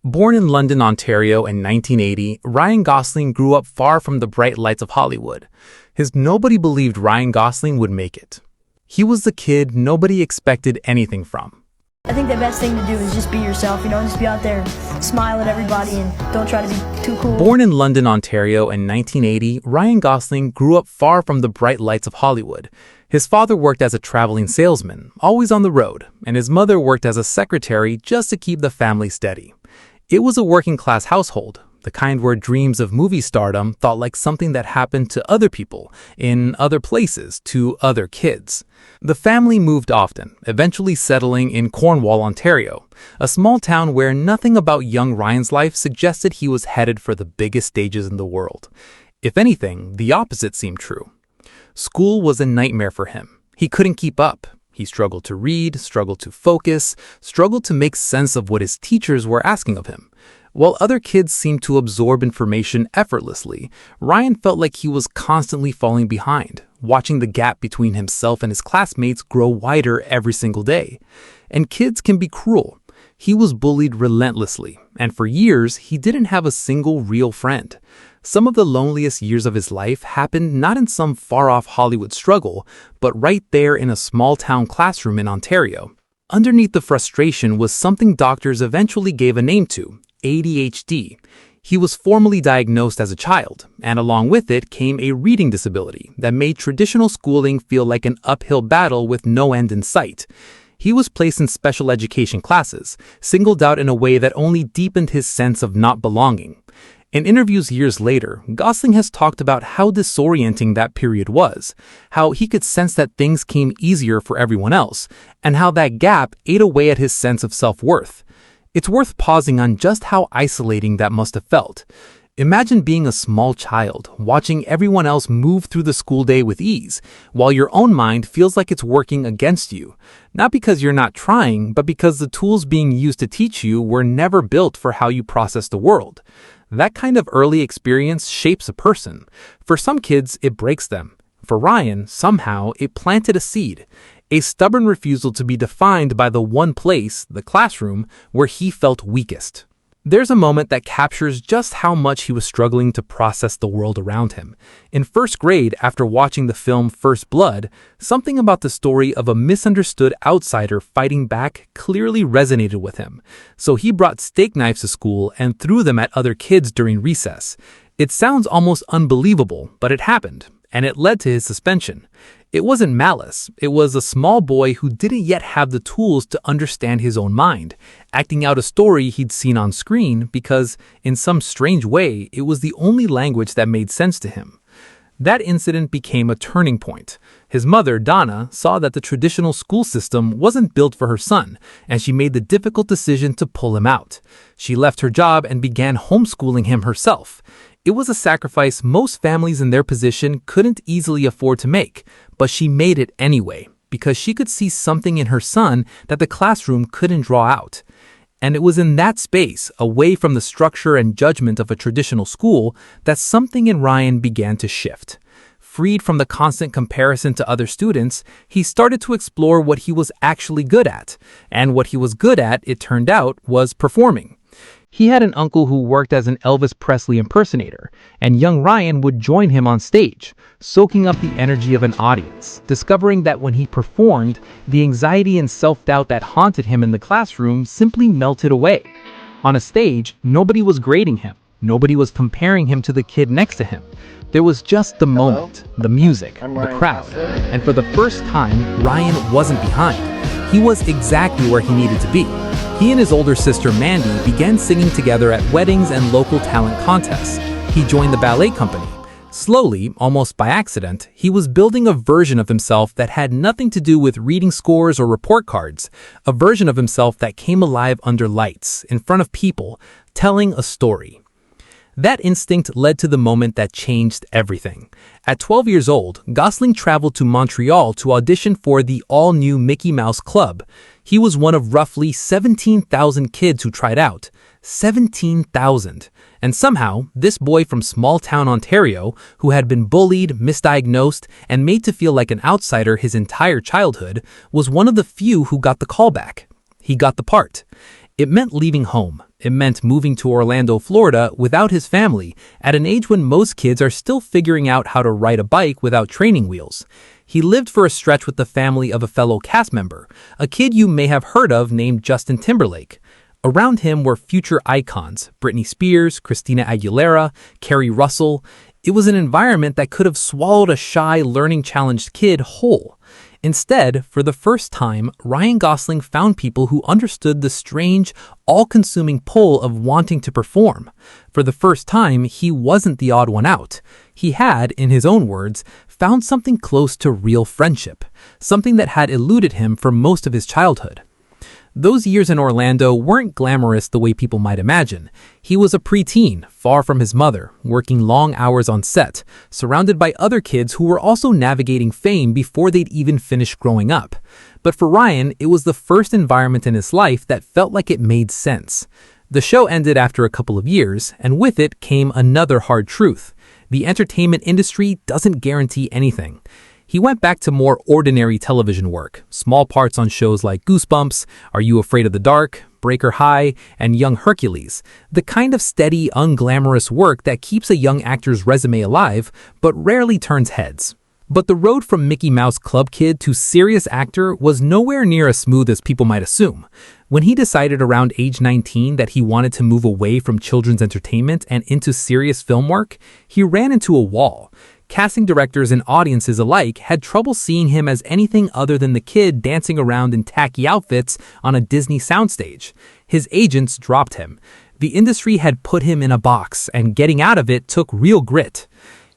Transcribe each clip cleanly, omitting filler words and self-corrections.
Born in London, Ontario in 1980, Ryan Gosling grew up far from the bright lights of Hollywood. Nobody believed Ryan Gosling would make it. He was the kid nobody expected anything from. I think the best thing to do is just be yourself, just be out there and smile at everybody and don't try to be too cool. Born in London, Ontario in 1980, Ryan Gosling grew up far from the bright lights of Hollywood. His father worked as a traveling salesman, always on the road, and his mother worked as a secretary just to keep the family steady. It was a working-class household, the kind where dreams of movie stardom thought like something that happened to other people, in other places, to other kids. The family moved often, eventually settling in Cornwall, Ontario, a small town where nothing about young Ryan's life suggested he was headed for the biggest stages in the world. If anything, the opposite seemed true. School was a nightmare for him. He couldn't keep up. He struggled to read, struggled to focus, struggled to make sense of what his teachers were asking of him. While other kids seemed to absorb information effortlessly, Ryan felt like he was constantly falling behind, watching the gap between himself and his classmates grow wider every single day. And kids can be cruel. He was bullied relentlessly, and for years, he didn't have a single real friend. Some of the loneliest years of his life happened not in some far-off Hollywood struggle, but right there in a small-town classroom in Ontario. Underneath the frustration was something doctors eventually gave a name to: ADHD. He was formally diagnosed as a child, and along with it came a reading disability that made traditional schooling feel like an uphill battle with no end in sight. He was placed in special education classes, singled out in a way that only deepened his sense of not belonging. In interviews years later, Gosling has talked about how disorienting that period was, how he could sense that things came easier for everyone else, and how that gap ate away at his sense of self-worth. It's worth pausing on just how isolating that must have felt. Imagine being a small child, watching everyone else move through the school day with ease, while your own mind feels like it's working against you. Not because you're not trying, but because the tools being used to teach you were never built for how you process the world. That kind of early experience shapes a person. For some kids, it breaks them. For Ryan, somehow, it planted a seed. A stubborn refusal to be defined by the one place, the classroom, where he felt weakest. There's a moment that captures just how much he was struggling to process the world around him. In first grade, after watching the film First Blood, something about the story of a misunderstood outsider fighting back clearly resonated with him. So he brought steak knives to school and threw them at other kids during recess. It sounds almost unbelievable, but it happened, and it led to his suspension. It wasn't malice. It was a small boy who didn't yet have the tools to understand his own mind, acting out a story he'd seen on screen because, in some strange way, it was the only language that made sense to him. That incident became a turning point. His mother, Donna, saw that the traditional school system wasn't built for her son, and she made the difficult decision to pull him out. She left her job and began homeschooling him herself. It was a sacrifice most families in their position couldn't easily afford to make, but she made it anyway, because she could see something in her son that the classroom couldn't draw out. And it was in that space, away from the structure and judgment of a traditional school, that something in Ryan began to shift. Freed from the constant comparison to other students, he started to explore what he was actually good at. And what he was good at, it turned out, was performing. He had an uncle who worked as an Elvis Presley impersonator, and young Ryan would join him on stage, soaking up the energy of an audience, discovering that when he performed, the anxiety and self-doubt that haunted him in the classroom simply melted away. On a stage, nobody was grading him. Nobody was comparing him to the kid next to him. There was just the moment, the music, the crowd, and for the first time, Ryan wasn't behind. He was exactly where he needed to be. He and his older sister Mandy began singing together at weddings and local talent contests. He joined the ballet company. Slowly, almost by accident, he was building a version of himself that had nothing to do with reading scores or report cards, a version of himself that came alive under lights, in front of people, telling a story. That instinct led to the moment that changed everything. At 12 years old, Gosling traveled to Montreal to audition for the all-new Mickey Mouse Club. He was one of roughly 17,000 kids who tried out. 17,000. And somehow, this boy from small-town Ontario, who had been bullied, misdiagnosed, and made to feel like an outsider his entire childhood, was one of the few who got the callback. He got the part. It meant leaving home. It meant moving to Orlando, Florida without his family at an age when most kids are still figuring out how to ride a bike without training wheels. He lived for a stretch with the family of a fellow cast member, a kid you may have heard of named Justin Timberlake. Around him were future icons, Britney Spears, Christina Aguilera, Carrie Russell. It was an environment that could have swallowed a shy, learning-challenged kid whole. Instead, for the first time, Ryan Gosling found people who understood the strange, all-consuming pull of wanting to perform. For the first time, he wasn't the odd one out. He had, in his own words, found something close to real friendship, something that had eluded him for most of his childhood. Those years in Orlando weren't glamorous the way people might imagine. He was a preteen, far from his mother, working long hours on set, surrounded by other kids who were also navigating fame before they'd even finished growing up. But for Ryan, it was the first environment in his life that felt like it made sense. The show ended after a couple of years, and with it came another hard truth. The entertainment industry doesn't guarantee anything. He went back to more ordinary television work, small parts on shows like Goosebumps, Are You Afraid of the Dark, Breaker High, and Young Hercules, the kind of steady, unglamorous work that keeps a young actor's resume alive, but rarely turns heads. But the road from Mickey Mouse Club kid to serious actor was nowhere near as smooth as people might assume. When he decided around age 19 that he wanted to move away from children's entertainment and into serious film work, he ran into a wall. Casting directors and audiences alike had trouble seeing him as anything other than the kid dancing around in tacky outfits on a Disney soundstage. His agents dropped him. The industry had put him in a box, and getting out of it took real grit.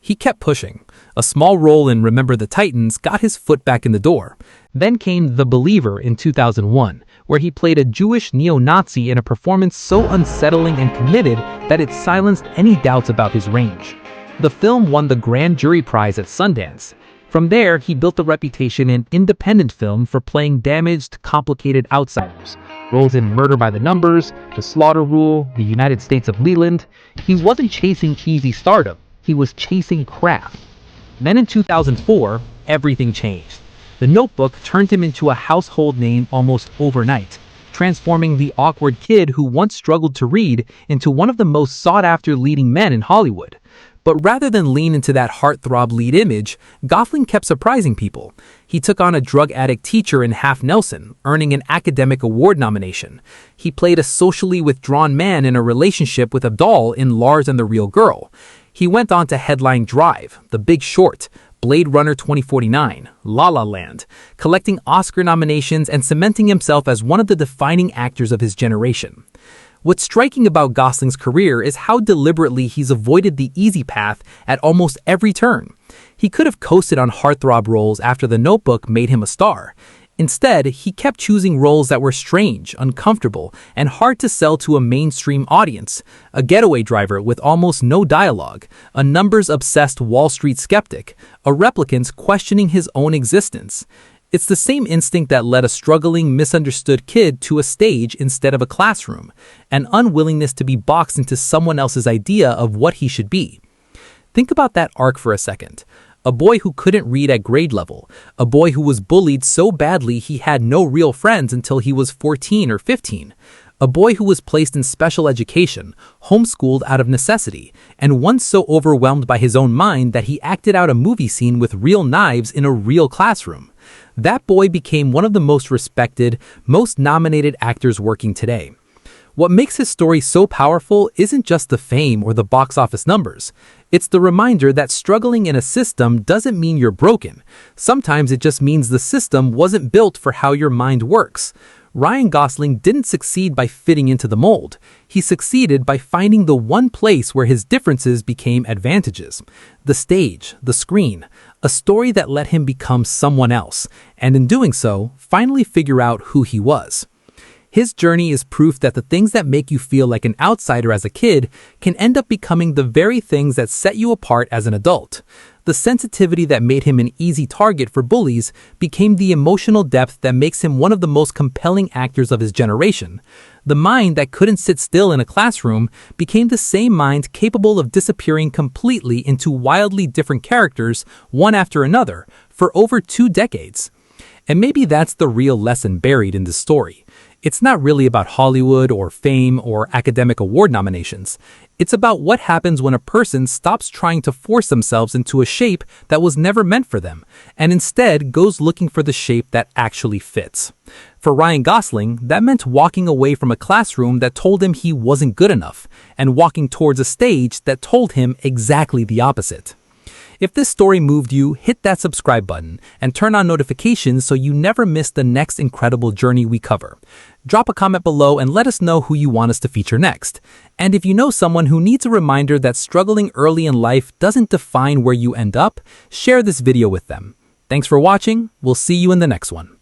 He kept pushing. A small role in Remember the Titans got his foot back in the door. Then came The Believer in 2001, where he played a Jewish neo-Nazi in a performance so unsettling and committed that it silenced any doubts about his range. The film won the Grand Jury Prize at Sundance. From there, he built a reputation in independent film for playing damaged, complicated outsiders. Roles in Murder by the Numbers, The Slaughter Rule, The United States of Leland. He wasn't chasing easy stardom. He was chasing craft. Then in 2004, everything changed. The Notebook turned him into a household name almost overnight, transforming the awkward kid who once struggled to read into one of the most sought-after leading men in Hollywood. But rather than lean into that heartthrob lead image, Gosling kept surprising people. He took on a drug addict teacher in Half Nelson, earning an Academic Award nomination. He played a socially withdrawn man in a relationship with a doll in Lars and the Real Girl. He went on to headline Drive, The Big Short, Blade Runner 2049, La La Land, collecting Oscar nominations and cementing himself as one of the defining actors of his generation. What's striking about Gosling's career is how deliberately he's avoided the easy path at almost every turn. He could have coasted on heartthrob roles after The Notebook made him a star. Instead, he kept choosing roles that were strange, uncomfortable, and hard to sell to a mainstream audience. A getaway driver with almost no dialogue, a numbers-obsessed Wall Street skeptic, a replicant questioning his own existence. It's the same instinct that led a struggling, misunderstood kid to a stage instead of a classroom, an unwillingness to be boxed into someone else's idea of what he should be. Think about that arc for a second. A boy who couldn't read at grade level, a boy who was bullied so badly he had no real friends until he was 14 or 15, a boy who was placed in special education, homeschooled out of necessity, and once so overwhelmed by his own mind that he acted out a movie scene with real knives in a real classroom. That boy became one of the most respected, most nominated actors working today. What makes his story so powerful isn't just the fame or the box office numbers. It's the reminder that struggling in a system doesn't mean you're broken. Sometimes it just means the system wasn't built for how your mind works. Ryan Gosling didn't succeed by fitting into the mold. He succeeded by finding the one place where his differences became advantages. The stage, the screen, a story that let him become someone else, and in doing so, finally figure out who he was. His journey is proof that the things that make you feel like an outsider as a kid can end up becoming the very things that set you apart as an adult. The sensitivity that made him an easy target for bullies became the emotional depth that makes him one of the most compelling actors of his generation. The mind that couldn't sit still in a classroom became the same mind capable of disappearing completely into wildly different characters, one after another, for over 2 decades. And maybe that's the real lesson buried in this story. It's not really about Hollywood or fame or academic award nominations. It's about what happens when a person stops trying to force themselves into a shape that was never meant for them, and instead goes looking for the shape that actually fits. For Ryan Gosling, that meant walking away from a classroom that told him he wasn't good enough, and walking towards a stage that told him exactly the opposite. If this story moved you, hit that subscribe button and turn on notifications so you never miss the next incredible journey we cover. Drop a comment below and let us know who you want us to feature next. And if you know someone who needs a reminder that struggling early in life doesn't define where you end up, share this video with them. Thanks for watching. We'll see you in the next one.